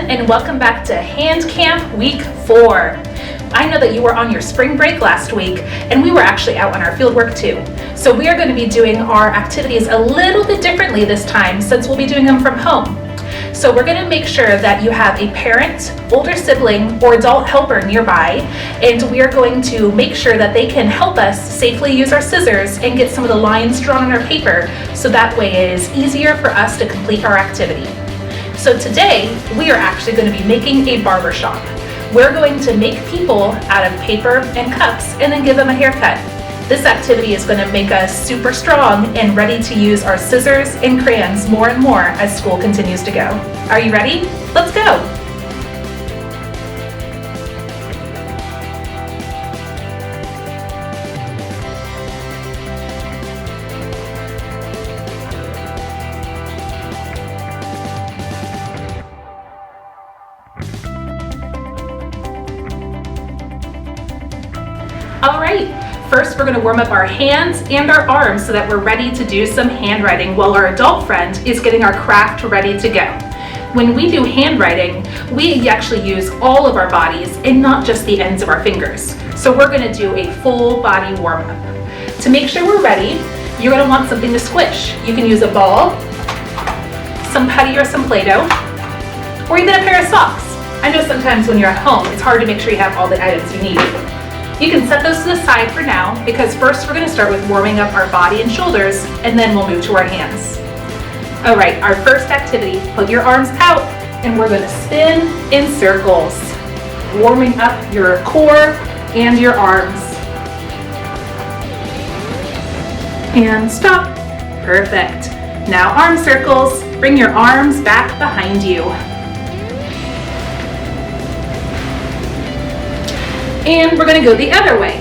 And welcome back to Hand Camp Week 4. I know that you were on your spring break last week, and we were actually out on our field work too. So we are going to be doing our activities a little bit differently this time since we'll be doing them from home. So we're going to make sure that you have a parent, older sibling, or adult helper nearby, and we are going to make sure that they can help us safely use our scissors and get some of the lines drawn on our paper, so that way it is easier for us to complete our activity. So today, we are actually going to be making a barbershop. We're going to make people out of paper and cups and then give them a haircut. This activity is going to make us super strong and ready to use our scissors and crayons more and more as school continues to go. Are you ready? Let's go! All right, first we're going to warm up our hands and our arms so that we're ready to do some handwriting while our adult friend is getting our craft ready to go. When we do handwriting, we actually use all of our bodies and not just the ends of our fingers. So we're going to do a full body warm up. To make sure we're ready, you're going to want something to squish. You can use a ball, some putty or some Play-Doh, or even a pair of socks. I know sometimes when you're at home, it's hard to make sure you have all the items you need. You can set those to the side for now because first we're going to start with warming up our body and shoulders, and then we'll move to our hands. All right, our first activity, put your arms out and we're going to spin in circles, warming up your core and your arms. And stop. Perfect. Now arm circles, bring your arms back behind you. And we're going to go the other way.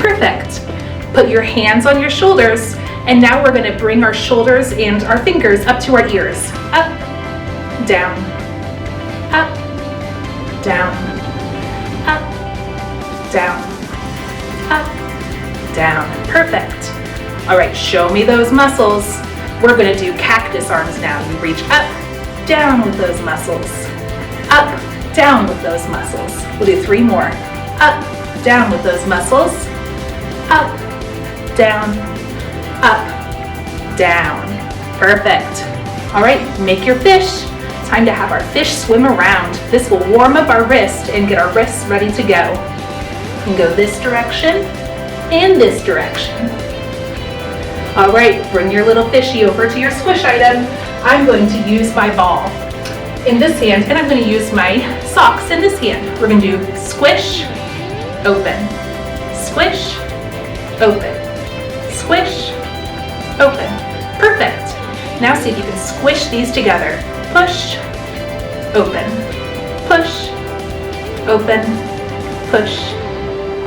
Perfect. Put your hands on your shoulders, and now we're going to bring our shoulders and our fingers up to our ears. Up, down, up, down, up, down, up, down. Perfect. All right, show me those muscles. We're going to do cactus arms now. You reach up, down with those muscles, up, down with those muscles. We'll do 3 more. Up, down with those muscles, up, down, up, down. Perfect. All right, make your fish. Time to have our fish swim around. This will warm up our wrist and get our wrists ready to go. You can go this direction and this direction. All right, bring your little fishy over to your squish item. I'm going to use my ball in this hand, and I'm going to use my socks in this hand. We're going to do squish, open, squish, open, squish, open. Perfect. Now see if you can squish these together. Push, open, push, open, push,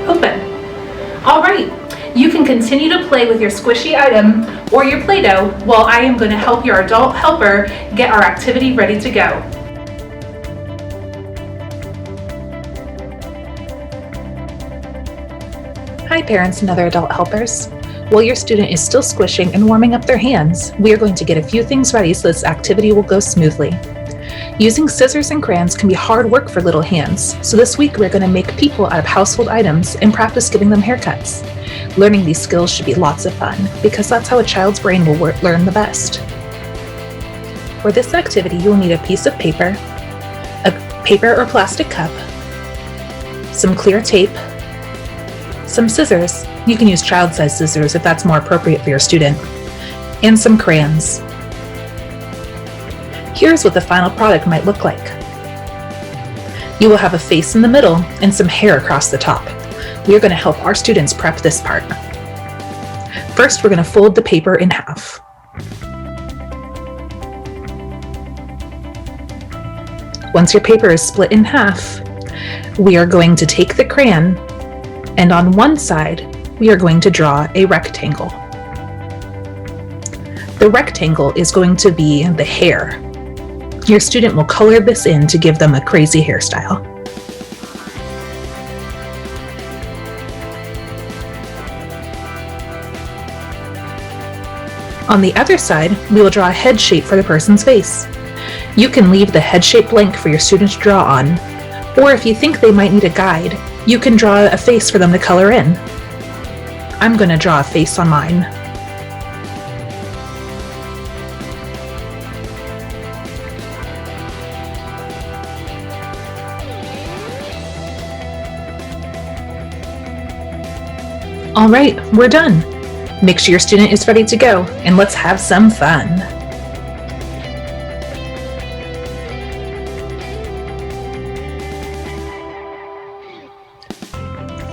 open. All right. You can continue to play with your squishy item or your Play-Doh while I am going to help your adult helper get our activity ready to go. Hi parents and other adult helpers. While your student is still squishing and warming up their hands, we are going to get a few things ready so this activity will go smoothly. Using scissors and crayons can be hard work for little hands, so this week we're going to make people out of household items and practice giving them haircuts. Learning these skills should be lots of fun, because that's how a child's brain will learn the best. For this activity, you will need a piece of paper, a paper or plastic cup, some clear tape, some scissors. You can use child-sized scissors if that's more appropriate for your student, and some crayons. Here's what the final product might look like. You will have a face in the middle and some hair across the top. We are going to help our students prep this part. First, we're going to fold the paper in half. Once your paper is split in half, we are going to take the crayon, and on one side, we are going to draw a rectangle. The rectangle is going to be the hair. Your student will color this in to give them a crazy hairstyle. On the other side, we will draw a head shape for the person's face. You can leave the head shape blank for your student to draw on, or if you think they might need a guide, you can draw a face for them to color in. I'm going to draw a face on mine. All right, we're done. Make sure your student is ready to go, and let's have some fun.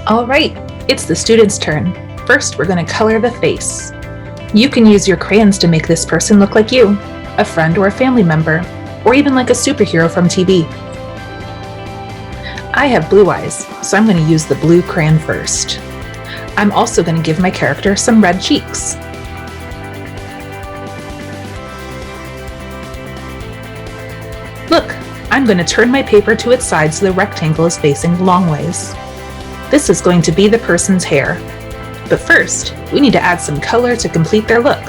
All right, it's the student's turn. First, we're going to color the face. You can use your crayons to make this person look like you, a friend or a family member, or even like a superhero from TV. I have blue eyes, so I'm going to use the blue crayon first. I'm also going to give my character some red cheeks. Look, I'm going to turn my paper to its side so the rectangle is facing long ways. This is going to be the person's hair. But first, we need to add some color to complete their look.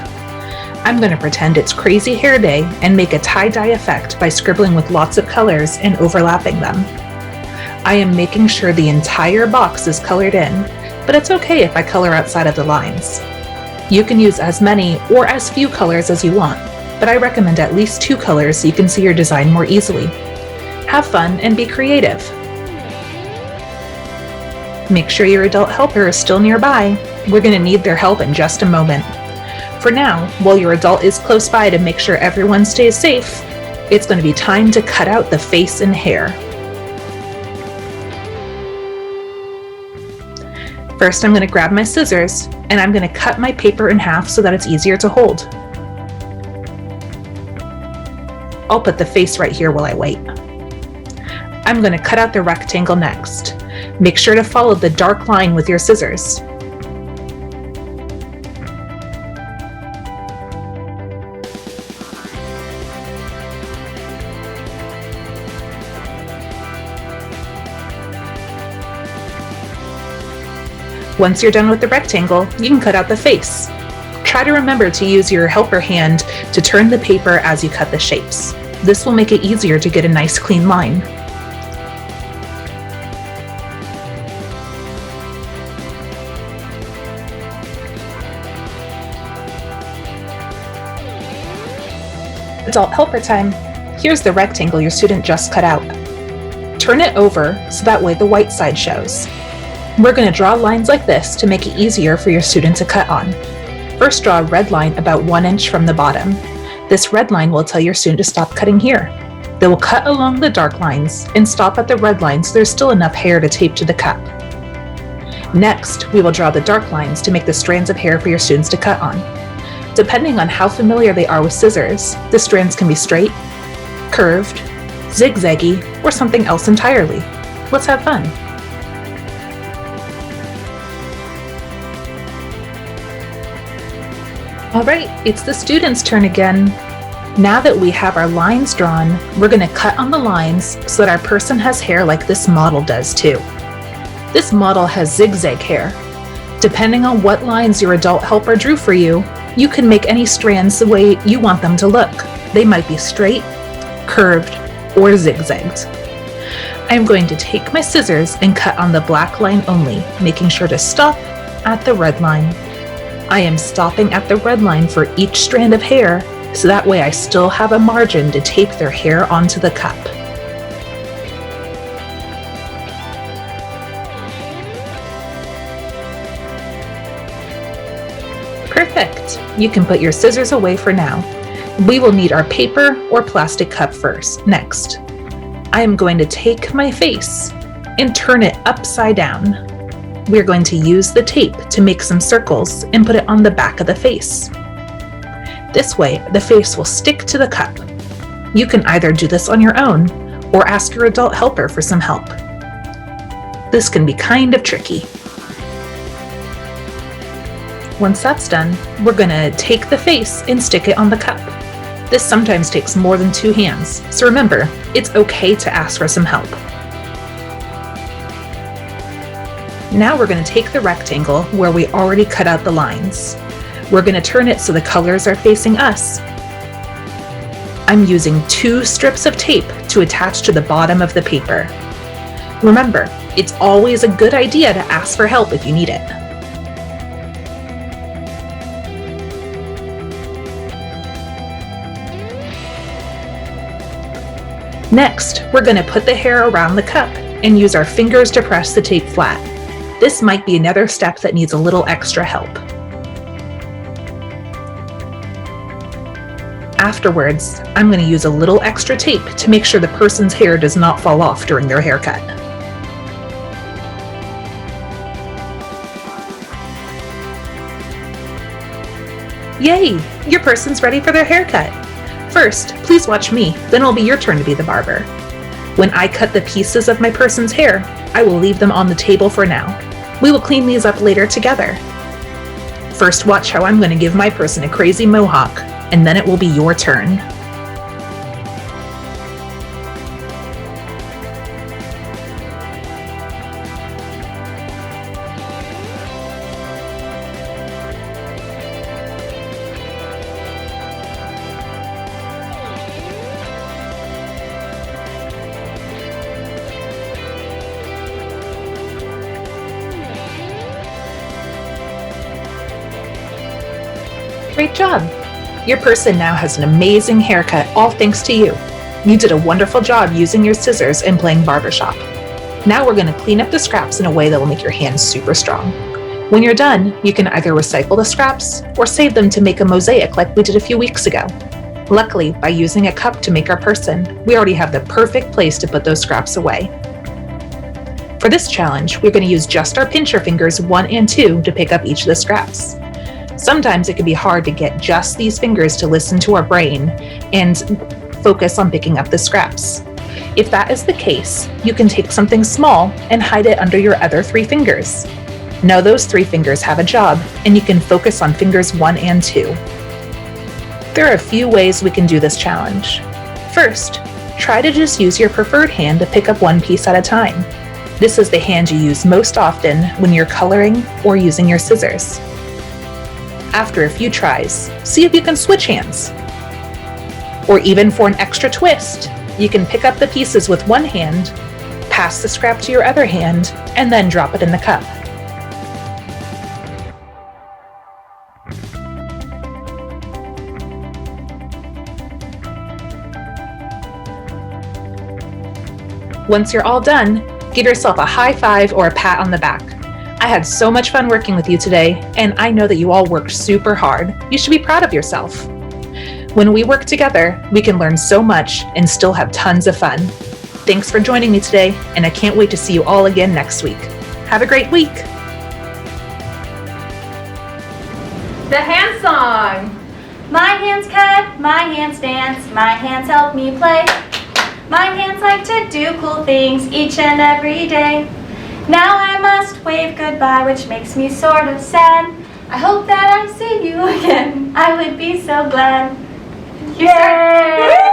I'm going to pretend it's crazy hair day and make a tie-dye effect by scribbling with lots of colors and overlapping them. I am making sure the entire box is colored in, but it's okay if I color outside of the lines. You can use as many or as few colors as you want, but I recommend at least 2 colors so you can see your design more easily. Have fun and be creative. Make sure your adult helper is still nearby. We're going to need their help in just a moment. For now, while your adult is close by to make sure everyone stays safe, it's going to be time to cut out the face and hair. First, I'm going to grab my scissors and I'm going to cut my paper in half so that it's easier to hold. I'll put the face right here while I wait. I'm going to cut out the rectangle next. Make sure to follow the dark line with your scissors. Once you're done with the rectangle, you can cut out the face. Try to remember to use your helper hand to turn the paper as you cut the shapes. This will make it easier to get a nice clean line. Adult helper time. Here's the rectangle your student just cut out. Turn it over so that way the white side shows. We're going to draw lines like this to make it easier for your student to cut on. First, draw a red line about 1 inch from the bottom. This red line will tell your student to stop cutting here. They will cut along the dark lines and stop at the red line so there's still enough hair to tape to the cup. Next, we will draw the dark lines to make the strands of hair for your students to cut on. Depending on how familiar they are with scissors, the strands can be straight, curved, zigzaggy, or something else entirely. Let's have fun. All right, it's the student's turn again. Now that we have our lines drawn, we're going to cut on the lines so that our person has hair like this model does too. This model has zigzag hair. Depending on what lines your adult helper drew for you, you can make any strands the way you want them to look. They might be straight, curved, or zigzagged. I'm going to take my scissors and cut on the black line only, making sure to stop at the red line. I am stopping at the red line for each strand of hair, so that way I still have a margin to tape their hair onto the cup. Perfect! You can put your scissors away for now. We will need our paper or plastic cup next. I am going to take my face and turn it upside down. We're going to use the tape to make some circles and put it on the back of the face. This way, the face will stick to the cup. You can either do this on your own or ask your adult helper for some help. This can be kind of tricky. Once that's done, we're going to take the face and stick it on the cup. This sometimes takes more than 2 hands, so remember, it's okay to ask for some help. Now we're going to take the rectangle where we already cut out the lines. We're going to turn it so the colors are facing us. I'm using 2 strips of tape to attach to the bottom of the paper. Remember, it's always a good idea to ask for help if you need it. Next, we're going to put the hair around the cup and use our fingers to press the tape flat. This might be another step that needs a little extra help. Afterwards, I'm going to use a little extra tape to make sure the person's hair does not fall off during their haircut. Yay! Your person's ready for their haircut. First, please watch me, then it'll be your turn to be the barber. When I cut the pieces of my person's hair, I will leave them on the table for now. We will clean these up later together. First, watch how I'm going to give my person a crazy mohawk, and then it will be your turn. Great job! Your person now has an amazing haircut, all thanks to you. You did a wonderful job using your scissors and playing barbershop. Now we're going to clean up the scraps in a way that will make your hands super strong. When you're done, you can either recycle the scraps or save them to make a mosaic like we did a few weeks ago. Luckily, by using a cup to make our person, we already have the perfect place to put those scraps away. For this challenge, we're going to use just our pincher fingers 1 and 2 to pick up each of the scraps. Sometimes it can be hard to get just these fingers to listen to our brain and focus on picking up the scraps. If that is the case, you can take something small and hide it under your other 3 fingers. Now those 3 fingers have a job, and you can focus on fingers 1 and 2. There are a few ways we can do this challenge. First, try to just use your preferred hand to pick up one piece at a time. This is the hand you use most often when you're coloring or using your scissors. After a few tries, see if you can switch hands. Or even for an extra twist, you can pick up the pieces with one hand, pass the scrap to your other hand, and then drop it in the cup. Once you're all done, give yourself a high five or a pat on the back. I had so much fun working with you today, and I know that you all worked super hard. You should be proud of yourself. When we work together, we can learn so much and still have tons of fun. Thanks for joining me today, and I can't wait to see you all again next week. Have a great week. The hand song. My hands cut, my hands dance, my hands help me play. My hands like to do cool things each and every day. Now I must wave goodbye, which makes me sort of sad. I hope that I see you again. I would be so glad. You start.